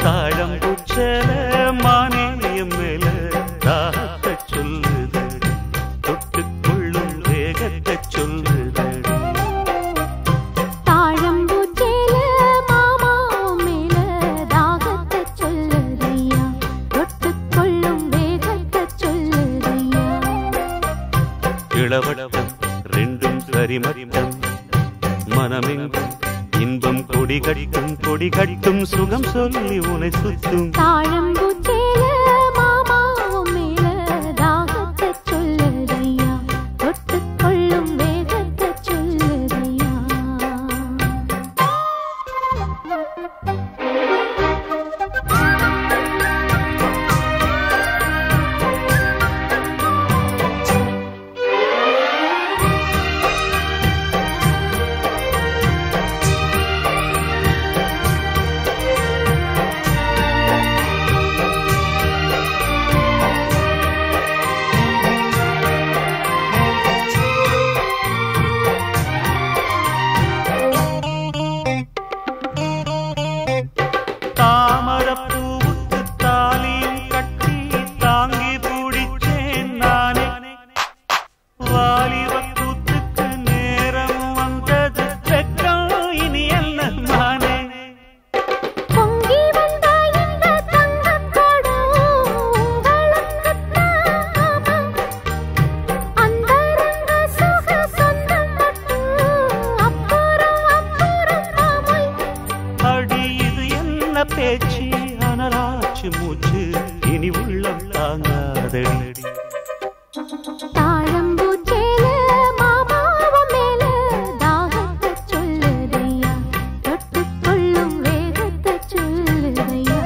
தாழம்பூச்சல மானேயம் மேல தாகத்தை சொல்லுது, தொட்டுக்கொள்ளும் வேகத்தை சொல்லுது. தாழம்பூச்சல மாமாவும் மேல தாகத்தை சொல்லுதையா, தொட்டுக்கொள்ளும் வேகத்தை சொல்லுதையா. இளவட்டம் ரெண்டும் சரிமட்டம், மனமெங்கும் இன்பம் கொடி கட்டும் சுகம் சொல்லி உனை சுத்தும். தாழம்பூச்சேல மாமாவும் மேல தாகத்தை சொல்லுதையா, தொட்டுக்கொள்ளும் வேகத்தை சொல்லுதையா. தாமரப்பூவுக்கு தாலியும் கட்டி தாங்கி பிடிச்சேன் நானே, வாலிபக்கூத்துக்கு நேரம் வந்தது, வெட்கம் இனி அல்ல மானே. பொங்கி வந்த இந்த தங்கக்கொடம் உங்களுக்குத்தான், அந்தரங்க சுக சொந்தம் மட்டும் அப்புறம் மாமை. அடி இது என்ன பேச்சு, அனலாச்சு மூச்சு, இனி உள்ளம் தாங்காதடி. தாழம்பூச்சேல மாமாவும் மேல தாகத்தை சொல்லுதையா, தொட்டுக்கொள்ளும் வேகத்தை சொல்லுதையா.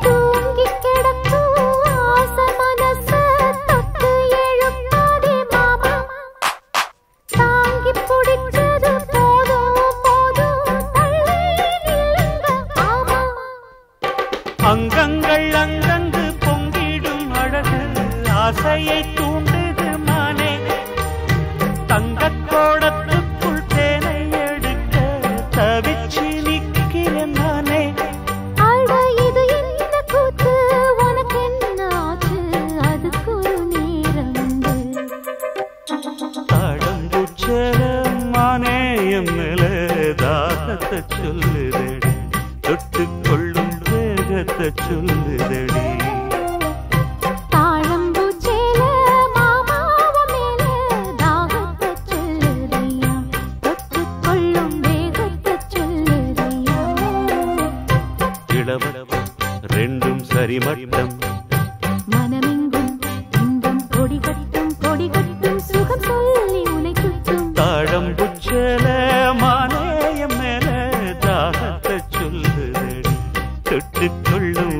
தூங்கி கிடக்கும் ஆசை மனச தொட்டு எழுப்பாதே மாமா, தாங்கி பிடிச்சது போதும் போதும், தள்ளி நில்லுங்க ஆமா. அங்கங்கள் அங்கங்கு பொங்கிடும் அழகு ஆசையை தூண்டுது மானே, தங்கக்கோடத்துக்குள் தேனை எடுக்க தவிச்சு நிற்கிறேன் நானே. அட இது என்ன கூத்து, உனக்கு என்ன ஆச்சு, அதுக்கு ஒரு நேரம் உண்டு. தாழம்பூச்சல மானேயம் மேல தாகத்தை சொல்லுதடி, தொட்டுக்கொள்ளும் வேகத்தை சொல்லுதடி. தாழம்பூச்சேல மாமாவும் மேல தாகத்தை சொல்லுதையா, தொட்டுக்கொள்ளும் வேகத்தை சொல்லுதையா. இளவட்டம் ரெண்டும் சரிமட்டம், மனமெங்கும் இன்பம் கொடி கட்டும் சுகம் சொல்லி உனை சுத்தும். தாழம்பூச்சல மானேயம் மேல தாகத்தை சொல்லுதடி, தொட்டுக்கொள்ளும்